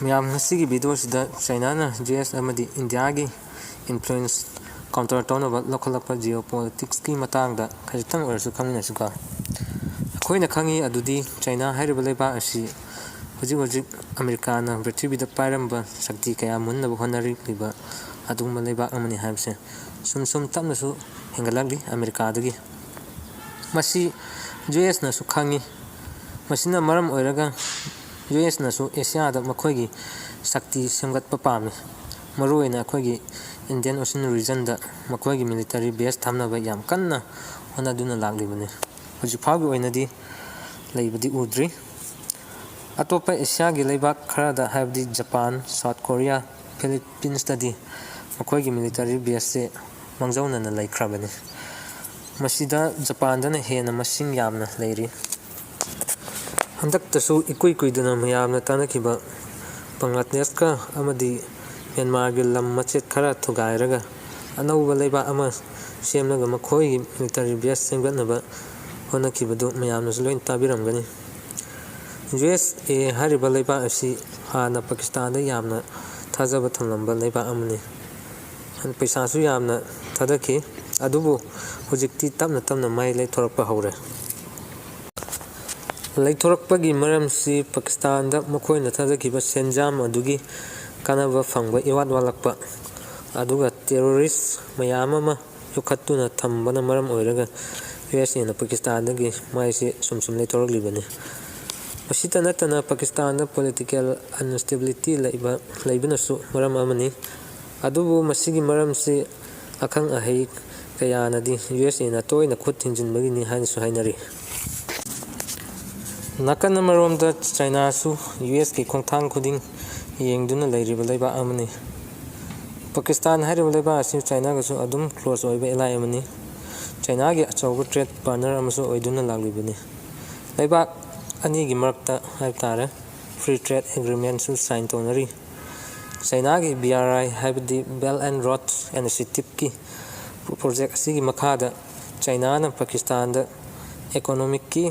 ꯃꯌꯥꯝ ꯉꯁꯤꯒꯤ ꯚꯤꯗꯤꯑꯣꯁꯤꯗ ꯆꯥꯏꯅꯥꯅ ꯌꯨ.ꯑꯦꯁ. ꯑꯃꯗꯤ ꯏꯟꯗꯤꯌꯥꯒꯤ ꯏꯟꯐ꯭ꯂꯨꯌꯦꯟꯁ ꯀꯥꯎꯟꯇꯔ ꯇꯧꯅꯕ ꯂꯧꯈꯠꯂꯛꯄ ꯖꯤꯑꯣꯄꯣꯂꯤꯇꯤꯛꯁꯀꯤ ꯃꯇꯥꯡꯗ ꯈꯖꯤꯛꯇꯪ ꯑꯣꯏꯔꯁꯨ ꯈꯪꯃꯤꯟꯅꯁꯤꯀꯣ꯫ ꯑꯩꯈꯣꯏꯅ ꯈꯪꯉꯤ ꯑꯗꯨꯗꯤ ꯆꯥꯏꯅꯥ ꯍꯥꯏꯔꯤꯕ ꯂꯩꯕꯥꯛ ꯑꯁꯤ ꯍꯧꯖꯤꯛ ꯑꯃꯦꯔꯤꯀꯥꯅ ꯄ꯭ꯔꯤꯊꯤꯕꯤꯗ ꯄꯥꯏꯔꯝꯕ ꯁꯛꯇꯤ ꯀꯌꯥ ꯃꯨꯟꯅꯕ ꯍꯣꯠꯅꯔꯤꯕ ꯑꯗꯨꯒꯨꯝꯕ ꯂꯩꯕꯥꯛ ꯑꯃꯅꯤ ꯍꯥꯏꯕꯁꯦ ꯁꯨꯝ ꯇꯞꯅꯁꯨ ꯍꯦꯟꯒꯠꯂꯛꯂꯤ ꯑꯃꯦꯔꯤꯀꯥꯗꯒꯤ꯫ ꯃꯁꯤ ꯌꯨ.ꯑꯦꯁ.ꯅꯁꯨ ꯈꯪꯉꯤ꯫ ꯃꯁꯤꯅ ꯃꯔꯝ ꯑꯣꯏꯔꯒ ꯌꯨ.ꯑꯦꯁ.ꯅꯁꯨ ꯑꯦꯁꯤꯌꯥꯗ ꯃꯈꯣꯏꯒꯤ ꯁꯛꯇꯤ ꯁꯦꯝꯒꯠꯄ ꯄꯥꯝꯃꯤ꯫ ꯃꯔꯨꯑꯣꯏꯅ ꯑꯩꯈꯣꯏꯒꯤ ꯏꯟꯗꯤꯌꯟ ꯑꯣꯁꯤꯟ ꯔꯤꯖꯟꯗ ꯃꯈꯣꯏꯒꯤ ꯃꯤꯂꯤꯇꯔꯤ ꯕꯦꯖ ꯊꯝꯅꯕ ꯌꯥꯝ ꯀꯟꯅ ꯍꯣꯠꯅꯗꯨꯅ ꯂꯥꯛꯂꯤꯕꯅꯤ꯫ ꯍꯧꯖꯤꯛ ꯐꯥꯎꯒꯤ ꯑꯣꯏꯅꯗꯤ ꯂꯩꯕꯗꯤ ꯎꯗ꯭ꯔꯤ꯫ ꯑꯇꯣꯞꯄ ꯑꯦꯁꯤꯌꯥꯒꯤ ꯂꯩꯕꯥꯛ ꯈꯔꯗ ꯍꯥꯏꯕꯗꯤ ꯖꯄꯥꯟ, ꯁꯥꯎꯠ ꯀꯣꯔꯤꯌꯥ, ꯐꯤꯂꯤꯄꯤꯟꯁꯇꯗꯤ ꯃꯈꯣꯏꯒꯤ ꯃꯤꯂꯤꯇꯔꯤ ꯕꯦꯖꯁꯦ ꯃꯥꯡꯖꯧꯅꯅ ꯂꯩꯈ꯭ꯔꯕꯅꯤ꯫ ꯃꯁꯤꯗ ꯖꯄꯥꯟꯗꯅ ꯍꯦꯟꯅ ꯃꯁꯤꯡ ꯌꯥꯝꯅ ꯂꯩꯔꯤ꯫ ꯍꯟꯗꯛꯇꯁꯨ ꯏꯀꯨꯏ ꯀꯨꯏꯗꯅ ꯃꯌꯥꯝꯅ ꯇꯥꯟꯅꯈꯤꯕ ꯕꯪꯒ꯭ꯂꯥꯗꯦꯁꯀ ꯑꯃꯗꯤ ꯃ꯭ꯌꯥꯟꯃꯥꯔꯒꯤ ꯂꯝ ꯃꯆꯦꯠ ꯈꯔ ꯊꯨꯒꯥꯏꯔꯒ ꯑꯅꯧꯕ ꯂꯩꯕꯥꯛ ꯑꯃ ꯁꯦꯝꯂꯒ ꯃꯈꯣꯏꯒꯤ ꯃꯤꯂꯤꯇꯔꯤ ꯕꯦꯖ ꯁꯦꯝꯒꯠꯅꯕ ꯍꯣꯠꯅꯈꯤꯕꯗꯨ ꯃꯌꯥꯝꯅꯁꯨ ꯂꯣꯏꯅ ꯇꯥꯕꯤꯔꯝꯒꯅꯤ꯫ ꯌꯨ.ꯑꯦꯁ.ꯑꯦ. ꯍꯥꯏꯔꯤꯕ ꯂꯩꯕꯥꯛ ꯑꯁꯤ ꯍꯥꯟꯅ ꯄꯥꯀꯤꯁꯇꯥꯟꯗ ꯌꯥꯝꯅ ꯊꯥꯖꯕ ꯊꯝꯂꯝꯕ ꯂꯩꯕꯥꯛ ꯑꯃꯅꯤ꯫ ꯄꯩꯁꯥꯁꯨ ꯌꯥꯝꯅ ꯊꯥꯗꯈꯤ꯫ ꯑꯗꯨꯕꯨ ꯍꯧꯖꯤꯛꯇꯤ ꯇꯞꯅ ꯃꯥꯏ ꯂꯩꯊꯣꯔꯛꯄ ꯍꯧꯔꯦ꯫ ꯂꯩꯊꯣꯔꯛꯄꯒꯤ ꯃꯔꯝꯁꯤ ꯄꯥꯀꯤꯁꯇꯥꯟꯗ ꯃꯈꯣꯏꯅ ꯊꯥꯗꯈꯤꯕ ꯁꯦꯟꯖꯥꯝ ꯑꯗꯨꯒꯤ ꯀꯥꯟꯅꯕ ꯐꯪꯕ ꯏꯋꯥꯠ ꯋꯥꯠꯂꯛꯄ, ꯑꯗꯨꯒ ꯇꯦꯔꯣꯔꯤꯁ ꯃꯌꯥꯝ ꯑꯃ ꯌꯣꯛꯈꯠꯇꯨꯅ ꯊꯝꯕꯅ ꯃꯔꯝ ꯑꯣꯏꯔꯒ ꯌꯨ.ꯑꯦꯁ.ꯑꯦ.ꯅ ꯄꯥꯀꯤꯁꯇꯥꯟꯗꯒꯤ ꯃꯥꯏꯁꯦ ꯁꯨꯝ ꯂꯩꯊꯣꯔꯛꯂꯤꯕꯅꯤ꯫ ꯃꯁꯤꯇ ꯅꯠꯇꯅ ꯄꯥꯀꯤꯁꯇꯥꯟꯗ ꯄꯣꯂꯤꯇꯤꯀꯦꯜ ꯑꯟꯁꯇꯦꯕꯤꯂꯤꯇꯤ ꯂꯩꯕꯅꯁꯨ ꯃꯔꯝ ꯑꯃꯅꯤ꯫ ꯑꯗꯨꯕꯨ ꯃꯁꯤꯒꯤ ꯃꯔꯝꯁꯤ ꯑꯈꯪ ꯑꯍꯩ ꯀꯌꯥꯅꯗꯤ ꯌꯨ.ꯑꯦꯁ.ꯑꯦ.ꯅ ꯇꯣꯏꯅ ꯈꯨꯠ ꯊꯤꯡꯖꯤꯟꯕꯒꯤꯅꯤ ꯍꯥꯏꯅꯁꯨ ꯍꯥꯏꯅꯔꯤ꯫ ꯅꯥꯀꯟ ꯑꯃꯔꯣꯝꯗ ꯆꯥꯏꯅꯥꯁꯨ ꯌꯨ.ꯑꯦꯁ.ꯀꯤ ꯈꯣꯡꯊꯥꯡ ꯈꯨꯗꯤꯡ ꯌꯦꯡꯗꯨꯅ ꯂꯩꯔꯤꯕ ꯂꯩꯕꯥꯛ ꯑꯃꯅꯤ꯫ ꯄꯥꯀꯤꯁꯇꯥꯟ ꯍꯥꯏꯔꯤꯕ ꯂꯩꯕꯥꯛ ꯑꯁꯤ ꯆꯥꯏꯅꯥꯒꯁꯨ ꯑꯗꯨꯝ ꯀ꯭ꯂꯣꯖ ꯑꯣꯏꯕ ꯑꯦꯂꯥꯏ ꯑꯃꯅꯤ꯫ ꯆꯥꯏꯅꯥꯒꯤ ꯑꯆꯧꯕ ꯇ꯭ꯔꯦꯗ ꯄꯥꯔꯠꯅꯔ ꯑꯃꯁꯨ ꯑꯣꯏꯗꯨꯅ ꯂꯥꯛꯂꯤꯕꯅꯤ꯫ ꯂꯩꯕꯥꯛ ꯑꯅꯤꯒꯤ ꯃꯔꯛꯇ ꯍꯥꯏꯕ ꯇꯥꯔꯦ ꯐ꯭ꯔꯤ ꯇ꯭ꯔꯦꯗ ꯑꯦꯒ꯭ꯔꯤꯃꯦꯟꯠꯁꯨ ꯁꯥꯏꯟ ꯇꯧꯅꯔꯤ꯫ ꯆꯥꯏꯅꯥꯒꯤ BRI ꯍꯥꯏꯕꯗꯤ ꯕꯦꯜꯠ ꯑꯦꯟꯗ ꯔꯣꯗ ꯏꯅꯤꯁꯤꯌꯦꯇꯤꯚꯀꯤ ꯄ꯭ꯔꯣꯖꯦꯛ ꯑꯁꯤꯒꯤ ꯃꯈꯥꯗ ꯆꯥꯏꯅꯥꯅ ꯄꯥꯀꯤꯁꯇꯥꯟꯗ ꯏꯀꯣꯅꯣꯃꯤꯛꯀꯤ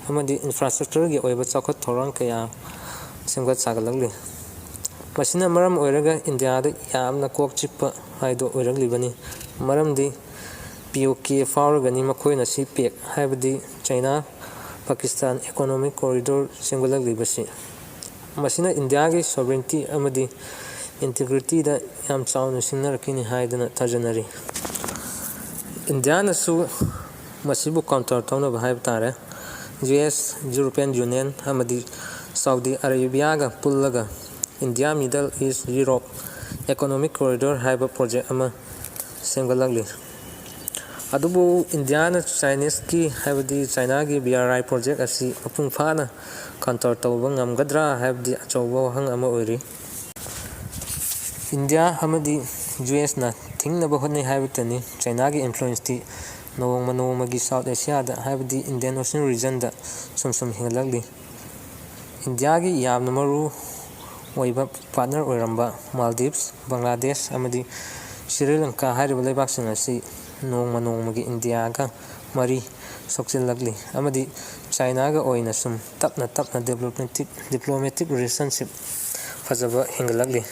ꯑꯃꯗꯤ ꯏꯟꯐ꯭ꯔꯥꯁꯇ꯭ꯔꯛꯆꯔꯒꯤ ꯑꯣꯏꯕ ꯆꯥꯎꯈꯠ ꯊꯧꯔꯥꯡ ꯀꯌꯥ ꯁꯦꯝꯒꯠ ꯁꯥꯒꯠꯂꯛꯂꯤ꯫ ꯃꯁꯤꯅ ꯃꯔꯝ ꯑꯣꯏꯔꯒ ꯏꯟꯗꯤꯌꯥꯗ ꯌꯥꯝꯅ ꯀꯣꯛ ꯆꯤꯛꯄ ꯍꯥꯏꯗꯨ ꯑꯣꯏꯔꯛꯂꯤꯕꯅꯤ꯫ ꯃꯔꯝꯗꯤ POK ꯐꯥꯎꯔꯒꯅꯤ ꯃꯈꯣꯏꯅ CPEC ꯍꯥꯏꯕꯗꯤ ꯆꯥꯏꯅꯥ ꯄꯥꯀꯤꯁꯇꯥꯟ ꯏꯀꯣꯅꯣꯃꯤꯛ ꯀꯣꯔꯤꯗꯣꯔ ꯁꯦꯝꯒꯠꯂꯛꯂꯤꯕꯁꯤ꯫ ꯃꯁꯤꯅ ꯏꯟꯗꯤꯌꯥꯒꯤ ꯁꯣꯚꯔꯦꯟꯇꯤ ꯑꯃꯗꯤ ꯏꯟꯇꯤꯒ꯭ꯔꯤꯇꯤꯗ ꯌꯥꯝ ꯆꯥꯎꯅ ꯁꯤꯡꯅꯔꯛꯀꯅꯤ ꯍꯥꯏꯗꯨꯅ ꯊꯥꯖꯅꯔꯤ꯫ ꯏꯟꯗꯤꯌꯥꯅꯁꯨ ꯃꯁꯤꯕꯨ ꯀꯥꯎꯟꯇꯔ ꯇꯧꯅꯕ ꯍꯥꯏꯕ ꯇꯥꯔꯦ ꯌꯨ.ꯑꯦꯁ., ꯌꯨꯔꯣꯄꯤꯌꯟ ꯌꯨꯅꯤꯌꯟ ꯑꯃꯗꯤ ꯁꯥꯎꯗꯤ ꯑꯔꯦꯕꯤꯌꯥꯒ ꯄꯨꯜꯂꯒ India Middle East Europe Economic Corridor ꯍꯥꯏꯕ ꯄ꯭ꯔꯣꯖꯦꯛ ꯑꯃ ꯁꯦꯝꯒꯠꯂꯛꯂꯤ꯫ ꯑꯗꯨꯕꯨ ꯏꯟꯗꯤꯌꯥꯅ ꯆꯥꯏꯅꯤꯁꯀꯤ ꯍꯥꯏꯕꯗꯤ ꯆꯥꯏꯅꯥꯒꯤ BRI ꯄ꯭ꯔꯣꯖꯦꯛ ꯑꯁꯤ ꯃꯄꯨꯡ ꯐꯥꯅ ꯀꯥꯎꯟꯇꯔ ꯇꯧꯕ ꯉꯝꯒꯗ꯭ꯔꯥ ꯍꯥꯏꯕꯗꯤ ꯑꯆꯧꯕ ꯋꯥꯍꯪ ꯑꯃ ꯑꯣꯏꯔꯤ꯫ ꯏꯟꯗꯤꯌꯥ ꯑꯃꯗꯤ ꯌꯨ.ꯑꯦꯁ.ꯅ ꯊꯤꯡꯅꯕ ꯍꯣꯠꯅꯩ ꯍꯥꯏꯕꯇꯅꯤ ꯆꯥꯏꯅꯥꯒꯤ ꯏꯟꯐ꯭ꯂꯨꯌꯦꯟꯁꯇꯤ ꯅꯣꯡꯃꯒꯤ ꯁꯥꯎꯠ ꯑꯦꯁꯤꯌꯥꯗ ꯍꯥꯏꯕꯗꯤ ꯏꯟꯗꯤꯌꯟ ꯑꯣꯁꯤꯟ ꯔꯤꯖꯟꯗ ꯁꯨꯝ ꯍꯦꯟꯒꯠꯂꯛꯂꯤ꯫ ꯏꯟꯗꯤꯌꯥꯒꯤ ꯌꯥꯝꯅ ꯃꯔꯨ ꯑꯣꯏꯕ ꯄꯥꯔꯠꯅꯔ ꯑꯣꯏꯔꯝꯕ ꯃꯥꯜꯗꯤꯚꯁ, ꯕꯪꯒ꯭ꯂꯥꯗꯦꯁ ꯑꯃꯗꯤ ꯁ꯭ꯔꯤ ꯂꯪꯀꯥ ꯍꯥꯏꯔꯤꯕ ꯂꯩꯕꯥꯛꯁꯤꯡ ꯑꯁꯤ ꯅꯣꯡꯃꯒꯤ ꯏꯟꯗꯤꯌꯥꯒ ꯃꯔꯤ ꯁꯣꯛꯆꯤꯜꯂꯛꯂꯤ ꯑꯃꯗꯤ ꯆꯥꯏꯅꯥꯒ ꯑꯣꯏꯅ ꯁꯨꯝ ꯇꯞꯅ ꯗꯤꯄ꯭ꯂꯣꯃꯦꯇꯤꯛ ꯔꯤꯂꯦꯁꯟꯁꯤꯞ ꯐꯖꯕ ꯍꯦꯟꯒꯠꯂꯛꯂꯤ꯫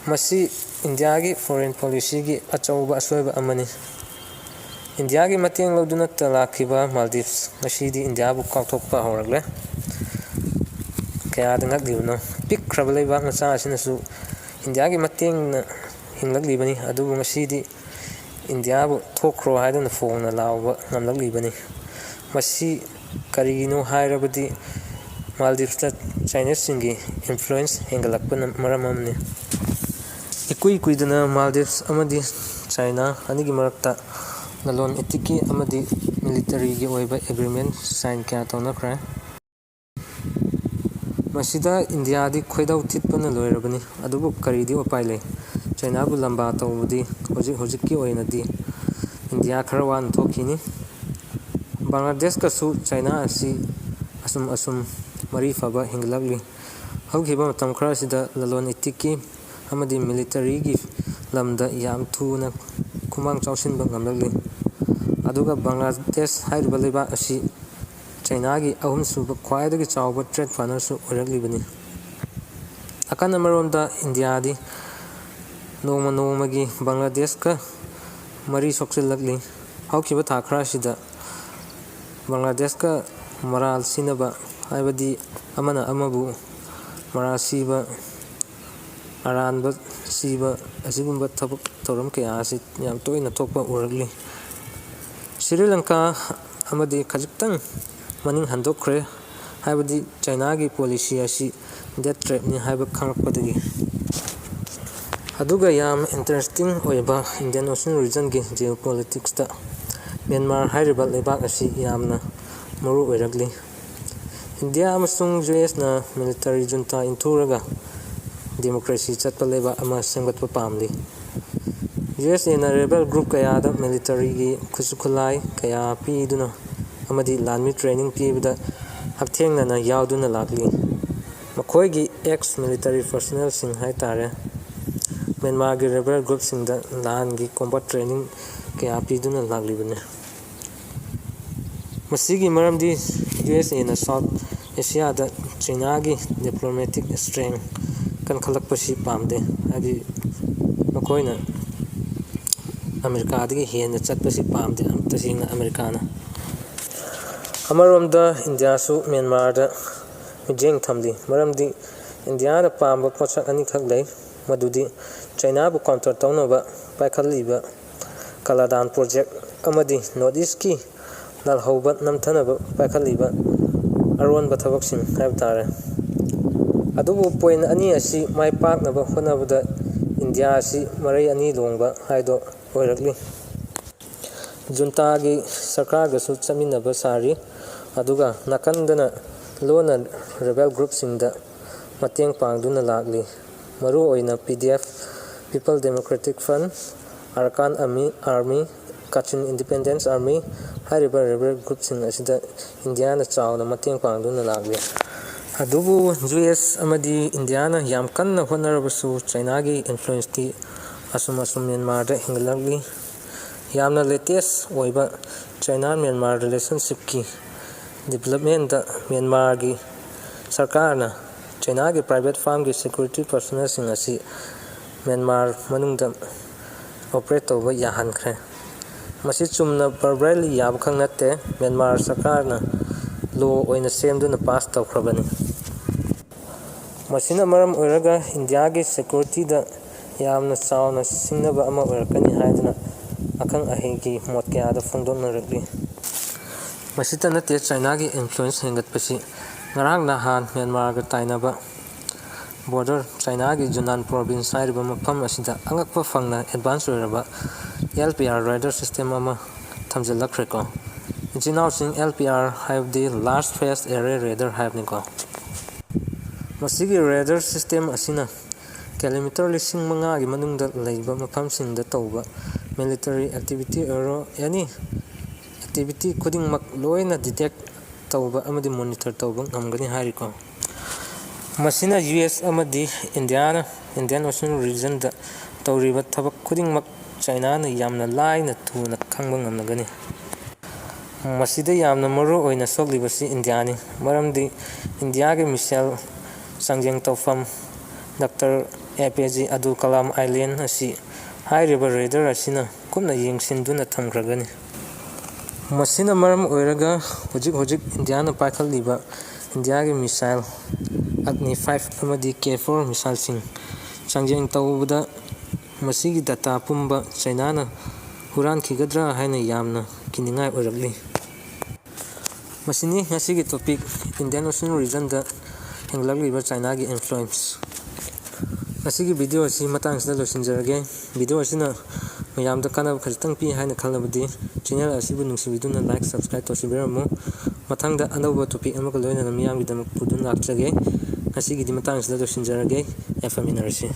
ꯃꯁꯤ ꯏꯟꯗꯤꯌꯥꯒꯤ ꯐꯣꯔꯦꯟ ꯄꯣꯂꯤꯁꯤꯒꯤ ꯑꯆꯧꯕ ꯑꯁꯣꯏꯕ ꯑꯃꯅꯤ꯫ ꯏꯟꯗꯤꯌꯥꯒꯤ ꯃꯇꯦꯡ ꯂꯧꯗꯨꯅꯇ ꯂꯥꯛꯈꯤꯕ ꯃꯥꯜꯗꯤꯚꯁ ꯉꯁꯤꯗꯤ ꯏꯟꯗꯤꯌꯥꯕꯨ ꯀꯥꯎꯊꯣꯛꯄ ꯍꯧꯔꯛꯂꯦ꯫ ꯀꯌꯥꯗ ꯉꯛꯂꯤꯕꯅꯣ! ꯄꯤꯛꯈ꯭ꯔꯕ ꯂꯩꯕꯥꯛ ꯃꯆꯥ ꯑꯁꯤꯅꯁꯨ ꯏꯟꯗꯤꯌꯥꯒꯤ ꯃꯇꯦꯡꯅ ꯍꯤꯡꯂꯛꯂꯤꯕꯅꯤ ꯑꯗꯨꯕꯨ ꯉꯁꯤꯗꯤ ꯏꯟꯗꯤꯌꯥꯕꯨ ꯊꯣꯛꯈ꯭ꯔꯣ ꯍꯥꯏꯗꯨꯅ ꯐꯣꯡꯅ ꯂꯥꯎꯕ ꯉꯝꯂꯛꯂꯤꯕꯅꯤ꯫ ꯃꯁꯤ ꯀꯔꯤꯒꯤꯅꯣ ꯍꯥꯏꯔꯕꯗꯤ ꯃꯥꯜꯗꯤꯚꯁꯇ ꯆꯥꯏꯅꯤꯁꯁꯤꯡꯒꯤ ꯏꯟꯐ꯭ꯂꯨꯌꯦꯟꯁ ꯍꯦꯟꯒꯠꯂꯛꯄꯅ ꯃꯔꯝ ꯑꯃꯅꯤ꯫ ꯏꯀꯨꯏ ꯀꯨꯏꯗꯅ ꯃꯥꯜꯗꯤꯚꯁ ꯑꯃꯗꯤ ꯆꯥꯏꯅꯥ ꯑꯅꯤꯒꯤ ꯃꯔꯛꯇ ꯂꯂꯣꯟ ꯏꯇꯤꯛꯀꯤ ꯑꯃꯗꯤ ꯃꯤꯂꯤꯇꯔꯤꯒꯤ ꯑꯣꯏꯕ ꯑꯦꯒ꯭ꯔꯤꯃꯦꯟꯠ ꯁꯥꯏꯟ ꯀꯌꯥ ꯇꯧꯅꯈ꯭ꯔꯦ꯫ ꯃꯁꯤꯗ ꯏꯟꯗꯤꯌꯥꯗꯤ ꯈꯣꯏꯗꯧ ꯊꯤꯠꯄꯅ ꯂꯣꯏꯔꯕꯅꯤ꯫ ꯑꯗꯨꯕꯨ ꯀꯔꯤꯗꯤ ꯎꯄꯥꯏ ꯂꯩ꯫ ꯆꯥꯏꯅꯥꯕꯨ ꯂꯥꯝꯕꯥ ꯇꯧꯕꯗꯤ ꯍꯧꯖꯤꯛꯀꯤ ꯑꯣꯏꯅꯗꯤ ꯏꯟꯗꯤꯌꯥ ꯈꯔ ꯋꯥꯅ ꯊꯣꯛꯈꯤꯅꯤ꯫ ꯕꯪꯒ꯭ꯂꯥꯗꯦꯁꯀꯁꯨ ꯆꯥꯏꯅꯥ ꯑꯁꯤ ꯑꯁꯨꯝ ꯃꯔꯤ ꯐꯕ ꯍꯦꯟꯒꯠꯂꯛꯂꯤ꯫ ꯍꯧꯈꯤꯕ ꯃꯇꯝ ꯈꯔꯁꯤꯗ ꯂꯂꯣꯟ ꯏꯇꯤꯛꯀꯤ ꯑꯃꯗꯤ ꯃꯤꯂꯤꯇꯔꯤꯒꯤ ꯂꯝꯗ ꯌꯥꯝ ꯊꯨꯅ ꯈꯨꯃꯥꯡ ꯆꯥꯎꯁꯤꯟꯕ ꯉꯝꯂꯛꯂꯤ꯫ ꯑꯗꯨꯒ ꯕꯪꯒ꯭ꯂꯥꯗꯦꯁ ꯍꯥꯏꯔꯤꯕ ꯂꯩꯕꯥꯛ ꯑꯁꯤ ꯆꯥꯏꯅꯥꯒꯤ ꯑꯍꯨꯝꯁꯨꯕ ꯈ꯭ꯋꯥꯏꯗꯒꯤ ꯆꯥꯎꯕ trade ꯄꯥꯔꯠꯅꯔꯁꯨ ꯑꯣꯏꯔꯛꯂꯤꯕꯅꯤ꯫ Akan amaronda India di noma nomagi Bangladesh ka mari soksilakli haukiba tha kharasida Bangladesh ka maral sinaba haibadi amana amabu maral siba aranba siba asigumba thabak thoram kaya asi yam toina thokpa uragli Sri Lanka amadi khajitang maning handokre haibadi China gi policy asi death trap ni haiba khangpadagi aduga yam interesting oiba Indian Ocean region gi geopolitics ta Myanmar hairiba lebak asi yamna maru oiragli India amasung US na military junta inturaga democracy chatpa leba ama sengbatpa pamli US na rebel group kaya da military gi khusukhulai kaya pi duna amadi lanmi training pibda hakthengna na yauduna lakli makhoi gi ex military personnel sing hai tare Myanmar gi rebel group sing da lan gi combat training kaya pi duna lakli bane masigi maramdi US na South Asia da China gi diplomatic strength kan khalak pasi pamde adi makoina America digi hena chatpasi pamde amtasingna Americana amaromda India su Myanmar da mijeng thamli maramdi India da pamba pochak ani khak lei madudi China bu counter tawnaba paikhaliba Kaladan project amadi Northeast ki nalhaubat namthanaba paikhaliba aron bathabak sing haibtare adubu point ani asi mai paknaba honabada India asi marai ani longba haido oirakli junta gi sarkar ga su chaminaba sari aduga nakandana lona rebel group singda mateng pangduna lakli maru oina PDF People Democratic Front Arakan Army Kachin Independence Army hariba rebel group sing asida India na chawna mateng pangduna lakli adubu US amadi India na yam kanna honarabasu China gi influence ti asum Myanmar da hinglagli yamna latest oiba China Myanmar relationship ki development da Myanmar gi sarkar na China gi private firm gi security personnel sing asi Myanmar manungda operate over yahan khre masi chumna barbarely yab khang natte Myanmar sarkar na law oina semduna pass tawkhrabani masina maram oiraga India gi security da yamna chawna singnaba ama oirakani haiduna akang ahegi mot kya da phongdona rakli masita nate China gi influence hengat pasi ngarang na han Myanmar ga tainaba border China gi Yunnan province hairiba mafam asida angakpa phangna advance oiraba LPR radar system ama thamjalakhre ko Jinao sing LPR have the large phase array radar have niko masigi radar system asina kilometer lising manga gi manungda leiba mafam sing da tawba military activity or any activity khuding mak loina detect tawba amadi monitor tawba ngamgani hariko masina US amadi Indian Ocean region da tawriba thabak khuding mak China na yamna laina thuna khangba ngamnagani masida yamna maru oina soglibasi India ni maramdi India ge missile sangjeng tawfam Dr. APJ Abdul Kalam Island asi hairiba radar asina kumna yengsinduna thamgragani masina maram oiraga hojik India na paikhaliba India ge missile Agni 5 amadi K4 missile sing sangjeng tawbada masigi data pumba China na huran khigadra haina yamna kiningai oiragli masini ngasigi topic Indian Ocean region da henglagliba China gi influence ngasigi video asi matang sida losinjarage video asina mayamda kanab khajtang pi haina khalabadi channel asibu nungsibiduna like subscribe tosibiramo mathangda anauba topic amaka loina miyamgi damak pudun lakchage ngasigi di matang sida losinjarage FM Energy